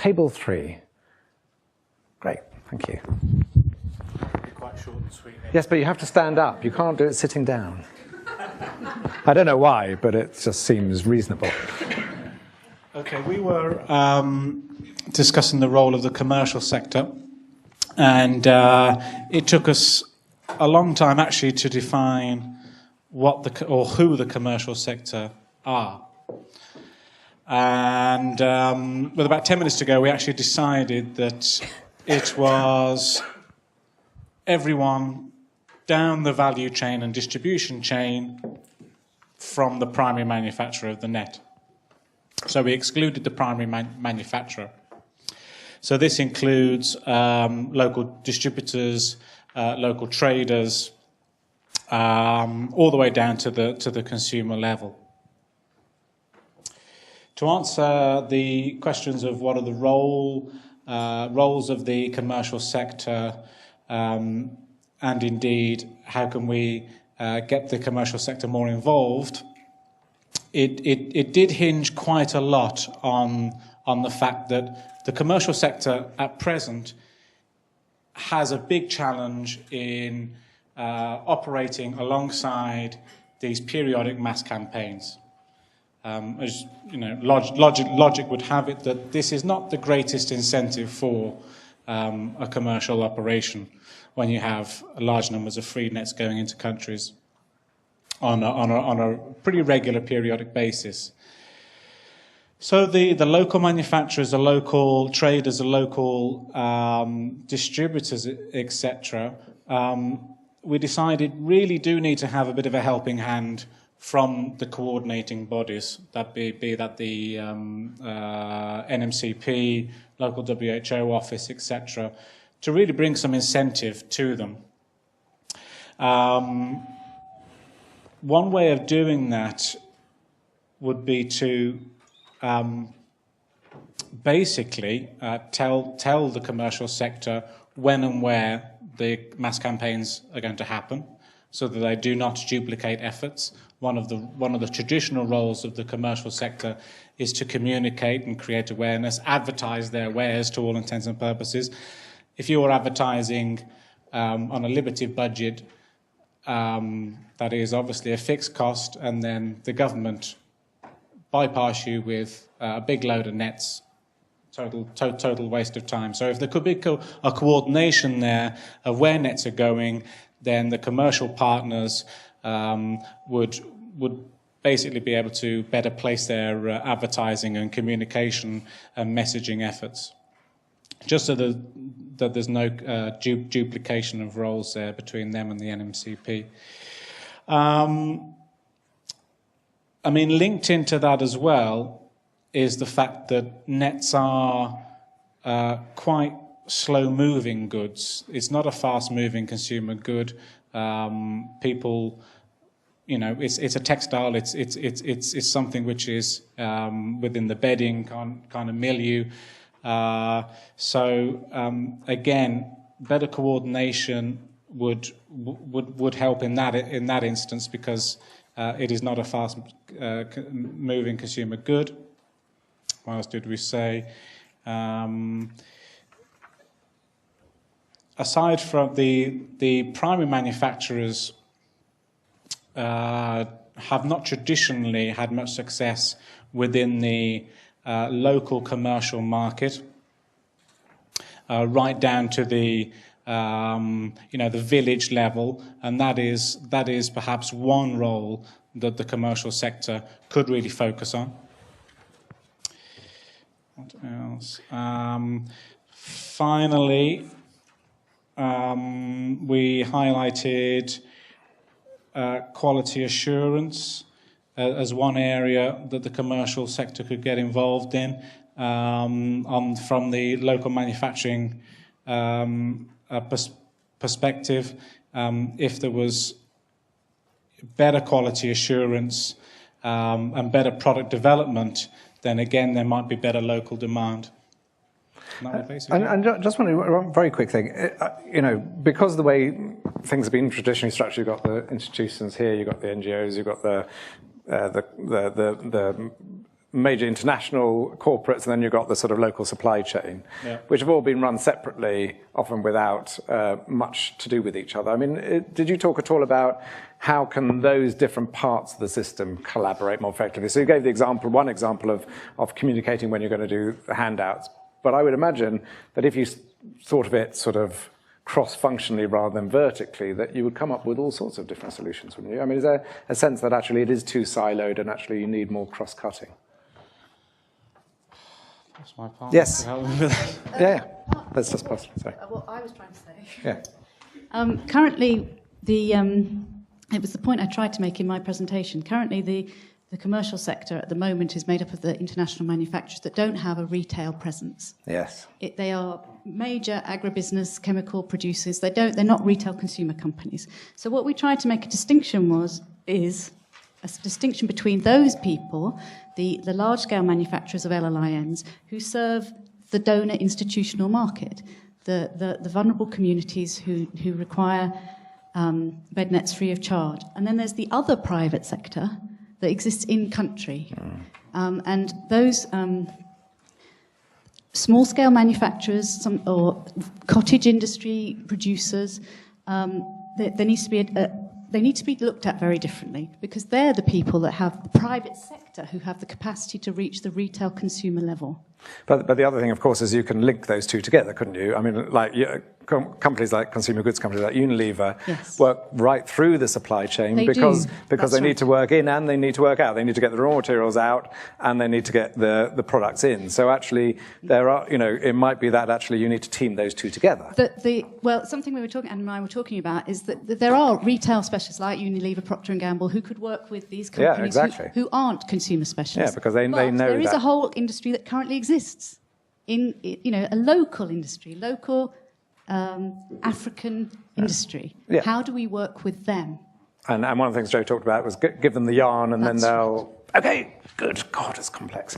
table 3. Great, thank you. Quite short and sweet. Yes, but you have to stand up. You can't do it sitting down. I don't know why, but it just seems reasonable. Okay, we were discussing the role of the commercial sector, and it took us a long time actually to define who the commercial sector are. And with about 10 minutes to go, we actually decided that it was everyone down the value chain and distribution chain from the primary manufacturer of the net. So we excluded the primary manufacturer. So this includes local distributors, local traders, all the way down to the consumer level. To answer the questions of what are the roles of the commercial sector, and indeed how can we get the commercial sector more involved, it did hinge quite a lot on the fact that the commercial sector at present has a big challenge in operating alongside these periodic mass campaigns. As you know, logic would have it that this is not the greatest incentive for a commercial operation when you have large numbers of free nets going into countries on a pretty regular periodic basis. So the local manufacturers, the local traders, the local distributors, etc., we decided really do need to have a bit of a helping hand from the coordinating bodies, that be that the NMCP, local WHO office, etc., to really bring some incentive to them. One way of doing that would be to basically tell the commercial sector when and where the mass campaigns are going to happen, so that they do not duplicate efforts. One of the traditional roles of the commercial sector is to communicate and create awareness, advertise their wares to all intents and purposes. If you are advertising on a limited budget, that is obviously a fixed cost, and then the government bypass you with a big load of nets, total waste of time. So if there could be a coordination there of where nets are going, then the commercial partners would basically be able to better place their advertising and communication and messaging efforts, just so that there's no duplication of roles there between them and the NMCP. I mean, linked into that as well is the fact that nets are quite slow-moving goods. It's not a fast-moving consumer good. People, you know, it's a textile. It's something which is within the bedding kind of milieu. Again, better coordination would help in that instance, because it is not a fast moving consumer good. What else did we say? Aside from the primary manufacturers have not traditionally had much success within the local commercial market, right down to the the village level, and that is perhaps one role that the commercial sector could really focus on. What else? Finally, we highlighted quality assurance as one area that the commercial sector could get involved in, from the local manufacturing perspective. If there was better quality assurance and better product development, then again there might be better local demand. And just one very quick thing, because the way things have been traditionally structured, you've got the institutions here, you've got the NGOs, you've got the major international corporates, and then you've got the sort of local supply chain, which have all been run separately, often without much to do with each other. I mean, did you talk at all about how can those different parts of the system collaborate more effectively? So you gave one example of communicating when you're going to do handouts, but I would imagine that if you thought of it sort of cross-functionally rather than vertically, that you would come up with all sorts of different solutions, wouldn't you? I mean, is there a sense that actually it is too siloed and actually you need more cross-cutting? That's my part. Yes. Yeah. Let's just pause. Sorry. What I was trying to say. Yeah. Currently, it was the point I tried to make in my presentation. Currently, the commercial sector at the moment is made up of the international manufacturers that don't have a retail presence. Yes. They are major agribusiness chemical producers. They're not retail consumer companies. So what we tried to make a distinction is a distinction between those people, the large-scale manufacturers of LLINs, who serve the donor institutional market, the vulnerable communities who require bed nets free of charge. And then there's the other private sector that exists in country. And those small-scale manufacturers or cottage industry producers, there needs to be they need to be looked at very differently, because they're the people that have the private sector who have the capacity to reach the retail consumer level. But the other thing, of course, is you can link those two together, couldn't you? I mean, like companies like consumer goods companies like Unilever work right through the supply chain because they need to work in and they need to work out. They need to get the raw materials out and they need to get the products in. So actually, there are, it might be that actually you need to team those two together. Well, something Anne and I were talking about is that there are retail specialists like Unilever, Procter & Gamble, who could work with these companies who aren't consumer specialists. Yeah, because they know there is a whole industry that currently exists in a local industry, local African industry. Yeah. How do we work with them? And one of the things Joe talked about was give them the yarn and then they'll, okay, good, God, it's complex.